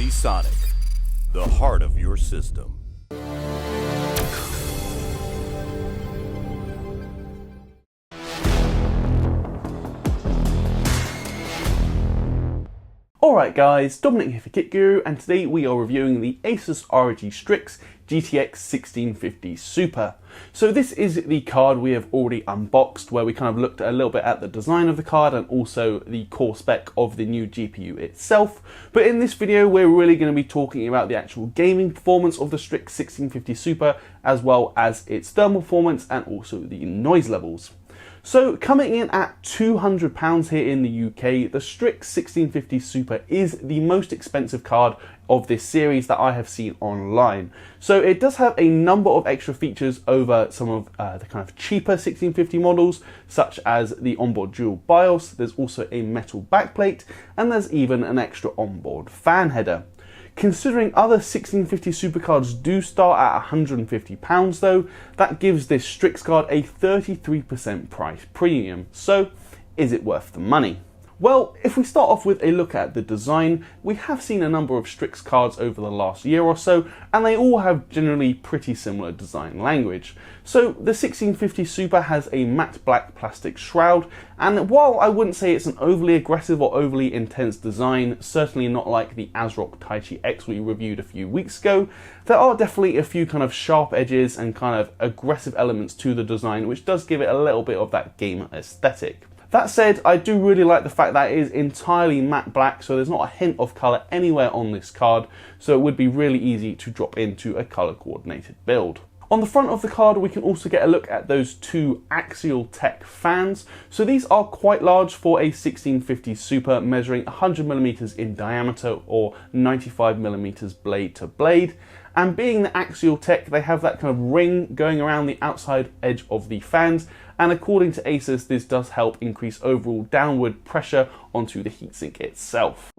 Sonic, the heart of your system. Alright guys, Dominic here for Kit Guru, and today we are reviewing the ASUS ROG Strix GTX 1650 Super. So this is the card we have already unboxed, where we kind of looked a little bit at the design of the card and also the core spec of the new GPU itself. But in this video we're really going to be talking about the actual gaming performance of the Strix 1650 Super, as well as its thermal performance and also the noise levels. So coming in at £200 here in the UK, the Strix 1650 Super is the most expensive card of this series that I have seen online. So it does have a number of extra features over some of the kind of cheaper 1650 models, such as the onboard dual BIOS. There's also a metal backplate, and there's even an extra onboard fan header. Considering other 1650 supercards do start at £150 though, that gives this Strix card a 33% price premium. So is it worth the money? Well, if we start off with a look at the design, we have seen a number of Strix cards over the last year or so, and they all have generally pretty similar design language. So the 1650 Super has a matte black plastic shroud, and while I wouldn't say it's an overly aggressive or overly intense design, certainly not like the ASUS ROG Strix GTX we reviewed a few weeks ago, there are definitely a few kind of sharp edges and kind of aggressive elements to the design, which does give it a little bit of that gamer aesthetic. That said, I do really like the fact that it is entirely matte black, so there's not a hint of colour anywhere on this card, so it would be really easy to drop into a colour coordinated build. On the front of the card we can also get a look at those two Axial Tech fans. So these are quite large for a 1650 Super, measuring 100mm in diameter or 95mm blade to blade. And being the Axial Tech, they have that kind of ring going around the outside edge of the fans, and according to ASUS this does help increase overall downward pressure onto the heatsink itself.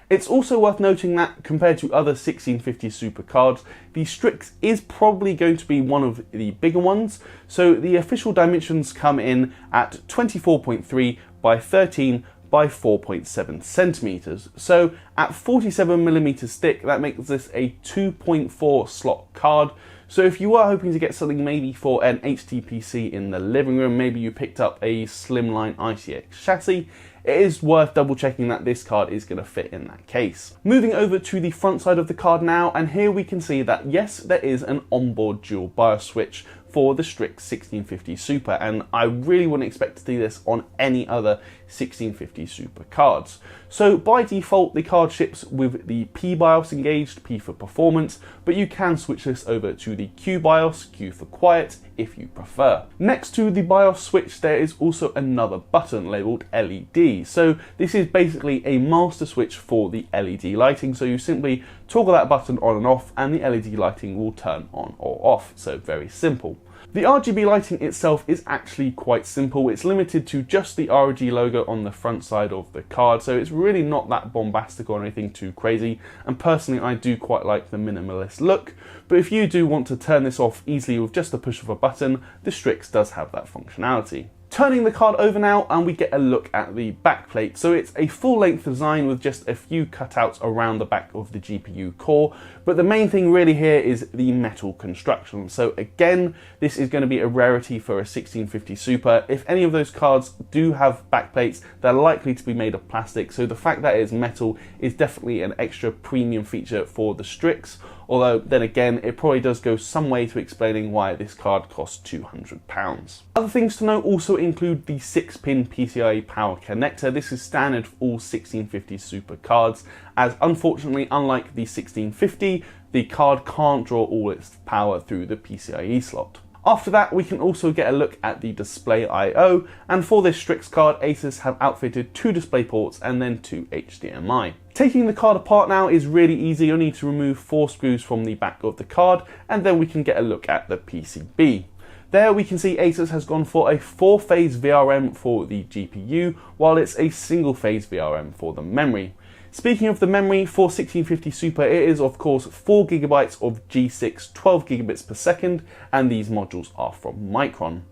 It's also worth noting that compared to other 1650 Super cards, the Strix is probably going to be one of the bigger ones. So the official dimensions come in at 24.3 by 13 by 4.7 centimeters. So at 47mm thick, that makes this a 2.4 slot card. So if you are hoping to get something maybe for an HTPC in the living room, maybe you picked up a slimline ICX chassis, it is worth double checking that this card is going to fit in that case. Moving over to the front side of the card now, and here we can see that yes, there is an onboard dual BIOS switch for the Strix 1650 Super, and I really wouldn't expect to see this on any other 1650 Super cards. So by default the card ships with the P BIOS engaged, P for performance, but you can switch this over to the Q BIOS, Q for quiet, if you prefer. Next to the BIOS switch there is also another button labelled LED. So this is basically a master switch for the LED lighting, so you simply toggle that button on and off and the LED lighting will turn on or off, so very simple. The RGB lighting itself is actually quite simple. It's limited to just the ROG logo on the front side of the card, so it's really not that bombastic or anything too crazy, and personally I do quite like the minimalist look, but if you do want to turn this off easily with just the push of a button, the Strix does have that functionality. Turning the card over now and we get a look at the backplate. So it's a full length design with just a few cutouts around the back of the GPU core, but the main thing really here is the metal construction. So again, this is going to be a rarity for a 1650 Super. If any of those cards do have backplates, they're likely to be made of plastic, so the fact that it's metal is definitely an extra premium feature for the Strix. Although then again, it probably does go some way to explaining why this card costs £200. Other things to note also include the 6-pin PCIe power connector. This is standard for all 1650 Super cards, as unfortunately, unlike the 1650, the card can't draw all its power through the PCIe slot. After that, we can also get a look at the display I/O, and for this Strix card, ASUS have outfitted 2 display ports and then 2 HDMI. Taking the card apart now is really easy. You'll need to remove 4 screws from the back of the card, and then we can get a look at the PCB. There we can see ASUS has gone for a 4-phase VRM for the GPU, while it's a single-phase VRM for the memory. Speaking of the memory for 1650 Super, it is of course 4GB of G6 12GB per second, and these modules are from Micron.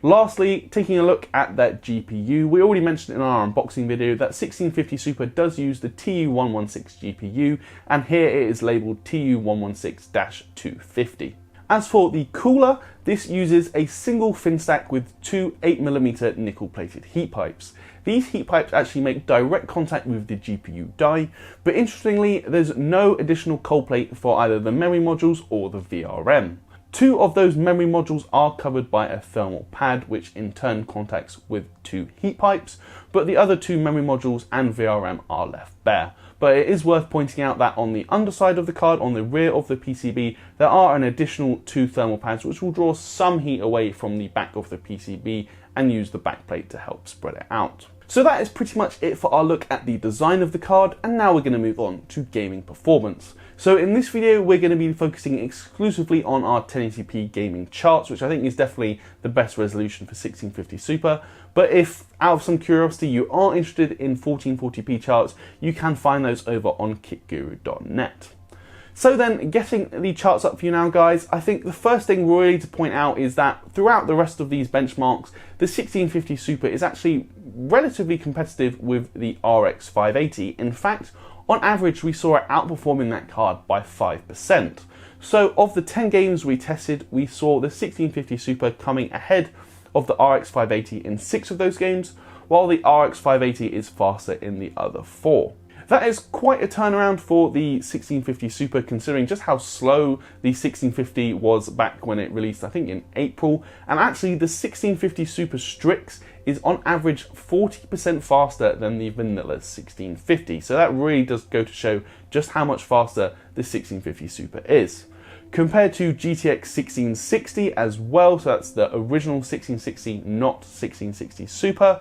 Lastly, taking a look at that GPU, we already mentioned in our unboxing video that 1650 Super does use the TU116 GPU, and here it is labelled TU116-250. As for the cooler, this uses a single fin stack with two 8mm nickel plated heat pipes. These heat pipes actually make direct contact with the GPU die, but interestingly there's no additional cold plate for either the memory modules or the VRM. Two of those memory modules are covered by a thermal pad, which in turn contacts with two heat pipes, but the other two memory modules and VRM are left bare. But it is worth pointing out that on the underside of the card, on the rear of the PCB, there are an additional two thermal pads which will draw some heat away from the back of the PCB and use the backplate to help spread it out. So that is pretty much it for our look at the design of the card, and now we're going to move on to gaming performance. So in this video we're going to be focusing exclusively on our 1080p gaming charts, which I think is definitely the best resolution for 1650 Super, but if out of some curiosity you are interested in 1440p charts, you can find those over on kitguru.net. So then, getting the charts up for you now guys, I think the first thing really to point out is that throughout the rest of these benchmarks, the 1650 Super is actually relatively competitive with the RX 580. In fact, on average we saw it outperforming that card by 5%. So of the 10 games we tested, we saw the 1650 Super coming ahead of the RX 580 in 6 of those games, while the RX 580 is faster in the other 4. That is quite a turnaround for the 1650 Super, considering just how slow the 1650 was back when it released, I think in April. And actually the 1650 Super Strix is on average 40% faster than the vanilla 1650. So that really does go to show just how much faster the 1650 Super is. Compared to GTX 1660 as well, so that's the original 1660, not 1660 Super,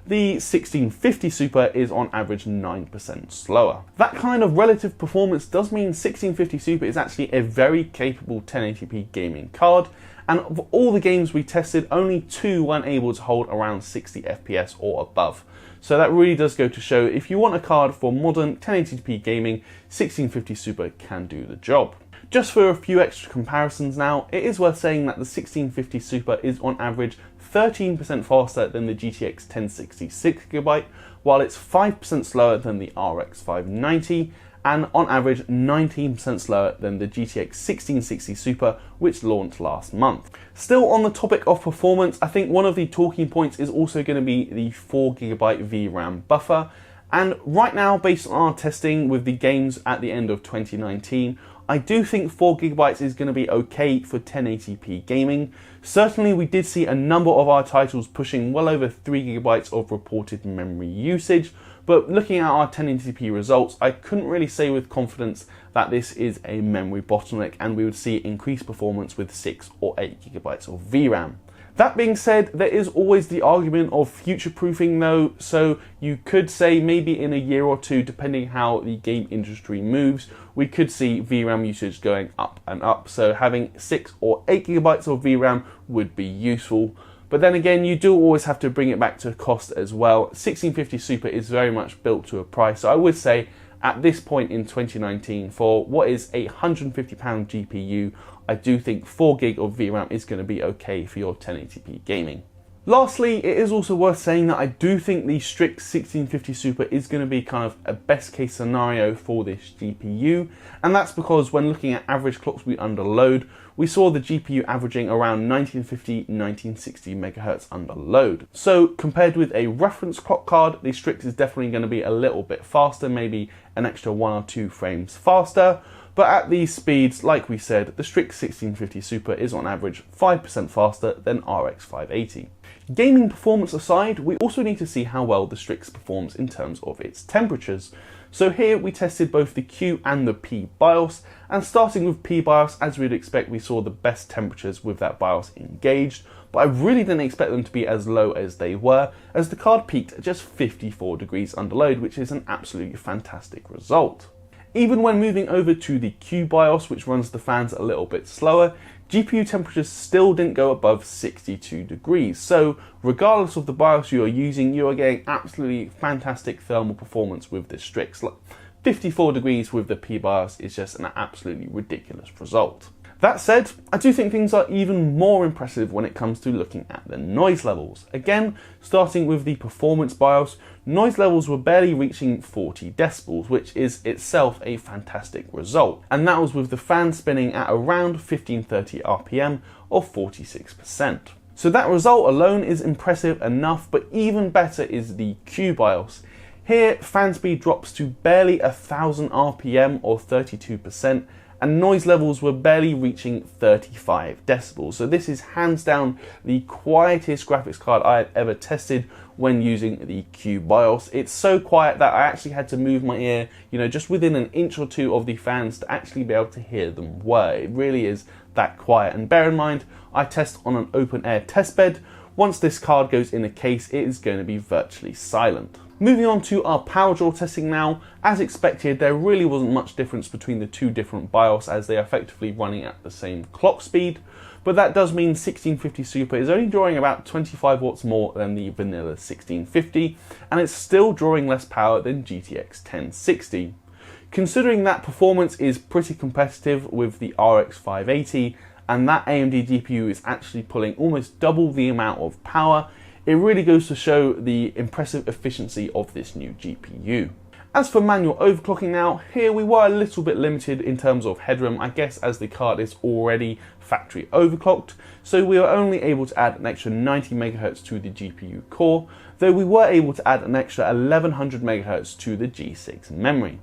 the 1650 Super is on average 9% slower. That kind of relative performance does mean 1650 Super is actually a very capable 1080p gaming card, and of all the games we tested, only 2 weren't able to hold around 60 FPS or above. So that really does go to show if you want a card for modern 1080p gaming, 1650 Super can do the job. Just for a few extra comparisons now, it is worth saying that the 1650 Super is on average 13% faster than the GTX 1060 6GB, while it's 5% slower than the RX 590, and on average 19% slower than the GTX 1660 Super, which launched last month. Still on the topic of performance, I think one of the talking points is also going to be the 4GB VRAM buffer, and right now, based on our testing with the games at the end of 2019, I do think 4GB is going to be okay for 1080p gaming. Certainly we did see a number of our titles pushing well over 3GB of reported memory usage, but looking at our 1080p results, I couldn't really say with confidence that this is a memory bottleneck and we would see increased performance with 6 or 8GB of VRAM. That being said, there is always the argument of future-proofing though, so you could say maybe in a year or two, depending how the game industry moves, we could see VRAM usage going up and up, so having 6 or 8GB of VRAM would be useful. But then again, you do always have to bring it back to cost as well. 1650 Super is very much built to a price, so I would say at this point in 2019, for what is a £150 GPU, I do think 4GB of VRAM is going to be okay for your 1080p gaming. Lastly, it is also worth saying that I do think the Strix 1650 Super is going to be kind of a best case scenario for this GPU, and that's because when looking at average clock speed under load, we saw the GPU averaging around 1950-1960 MHz under load. So compared with a reference clock card, the Strix is definitely going to be a little bit faster, maybe an extra 1 or 2 frames faster. But at these speeds, like we said, the Strix 1650 Super is on average 5% faster than RX 580. Gaming performance aside, we also need to see how well the Strix performs in terms of its temperatures. So here we tested both the Q and the P BIOS, and starting with P BIOS, as we'd expect, we saw the best temperatures with that BIOS engaged, but I really didn't expect them to be as low as they were, as the card peaked at just 54 degrees under load, which is an absolutely fantastic result. Even when moving over to the Q BIOS, which runs the fans a little bit slower, GPU temperatures still didn't go above 62 degrees. So regardless of the BIOS you are using, you are getting absolutely fantastic thermal performance with this Strix. 54 degrees with the P-BIOS is just an absolutely ridiculous result. That said, I do think things are even more impressive when it comes to looking at the noise levels. Again, starting with the performance BIOS, noise levels were barely reaching 40 decibels, which is itself a fantastic result. And that was with the fan spinning at around 1530 RPM or 46%. So that result alone is impressive enough, but even better is the Q BIOS. Here, fan speed drops to barely 1000 RPM or 32%, and noise levels were barely reaching 35 decibels. So this is hands down the quietest graphics card I have ever tested when using the Q BIOS. It's so quiet that I actually had to move my ear, just within an inch or two of the fans to actually be able to hear them whir. It really is that quiet. And bear in mind, I test on an open air test bed. Once this card goes in a case, it is going to be virtually silent. Moving on to our power draw testing now. As expected, there really wasn't much difference between the two different BIOS as they are effectively running at the same clock speed, but that does mean 1650 Super is only drawing about 25 watts more than the vanilla 1650, and it's still drawing less power than GTX 1060. Considering that performance is pretty competitive with the RX 580, and that AMD GPU is actually pulling almost double the amount of power, it really goes to show the impressive efficiency of this new GPU. As for manual overclocking now, here we were a little bit limited in terms of headroom, I guess as the card is already factory overclocked, so we were only able to add an extra 90 MHz to the GPU core, though we were able to add an extra 1100 MHz to the G6 memory.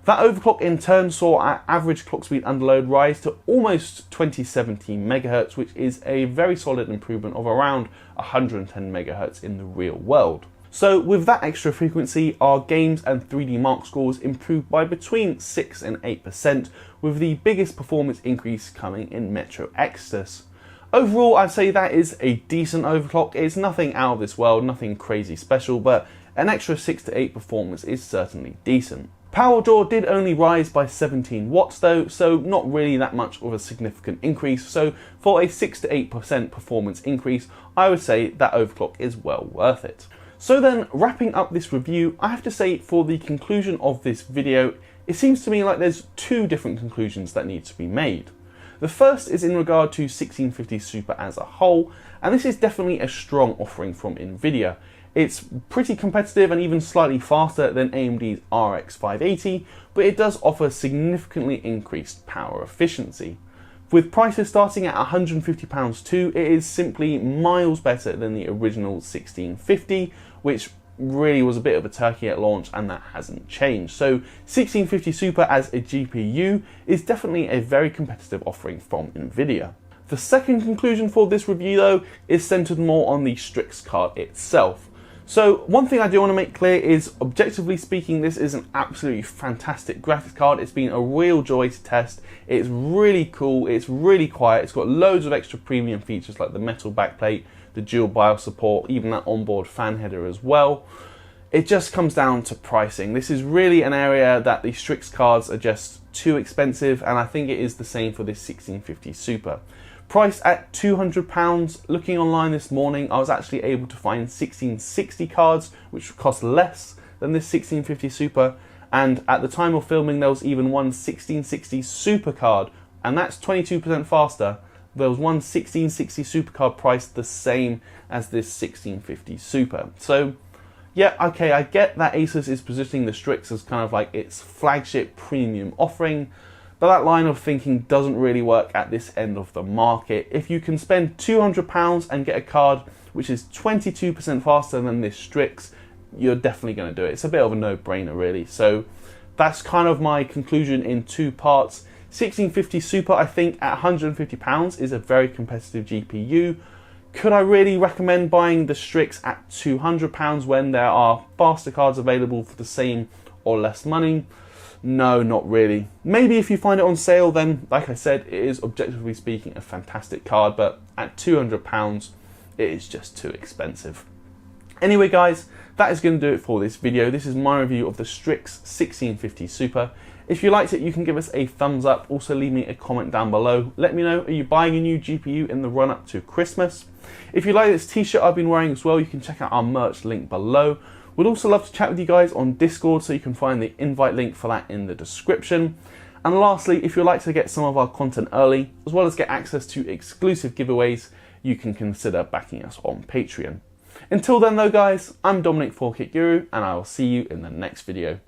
That overclock in turn saw our average clock speed under load rise to almost 2070 MHz, which is a very solid improvement of around 110 MHz in the real world. So with that extra frequency, our games and 3D Mark scores improved by between 6 and 8%, with the biggest performance increase coming in Metro Exodus. Overall, I'd say that is a decent overclock. It's nothing out of this world, nothing crazy special, but an extra 6 to 8 performance is certainly decent. Power draw did only rise by 17 watts though, so not really that much of a significant increase, so for a 6 to 8% performance increase, I would say that overclock is well worth it. So then, wrapping up this review, I have to say for the conclusion of this video, it seems to me like there's two different conclusions that need to be made. The first is in regard to 1650 Super as a whole, and this is definitely a strong offering from Nvidia. It's pretty competitive and even slightly faster than AMD's RX 580, but it does offer significantly increased power efficiency. With prices starting at £150 too, it is simply miles better than the original 1650, which really was a bit of a turkey at launch, and that hasn't changed. So 1650 Super as a GPU is definitely a very competitive offering from Nvidia. The second conclusion for this review though is centered more on the Strix card itself. So one thing I do want to make clear is, objectively speaking, this is an absolutely fantastic graphics card. It's been a real joy to test. It's really cool, it's really quiet, it's got loads of extra premium features like the metal backplate, the dual BIOS support, even that onboard fan header as well. It just comes down to pricing. This is really an area that the Strix cards are just too expensive, and I think it is the same for this 1650 Super. Priced at £200, looking online this morning, I was actually able to find 1660 cards, which cost less than this 1650 Super, and at the time of filming there was even one 1660 Super card, and that's 22% faster. There was one 1660 Super card priced the same as this 1650 Super. So yeah, okay, I get that ASUS is positioning the Strix as kind of like its flagship premium offering, but that line of thinking doesn't really work at this end of the market. If you can spend £200 and get a card which is 22% faster than this Strix, you're definitely going to do it. It's a bit of a no-brainer really. So that's kind of my conclusion in two parts. 1650 Super, I think at £150 is a very competitive GPU. Could I really recommend buying the Strix at £200 when there are faster cards available for the same or less money? No, not really. Maybe if you find it on sale, then like I said, it is objectively speaking a fantastic card, but at £200 it is just too expensive. Anyway guys, that is going to do it for this video. This is my review of the Strix 1650 Super. If you liked it, you can give us a thumbs up. Also leave me a comment down below. Let me know, are you buying a new GPU in the run up to Christmas? If you like this t-shirt I've been wearing as well, you can check out our merch link below. We'd also love to chat with you guys on Discord, so you can find the invite link for that in the description. And lastly, if you'd like to get some of our content early, as well as get access to exclusive giveaways, you can consider backing us on Patreon. Until then though guys, I'm Dominic 4Kit Guru, and I will see you in the next video.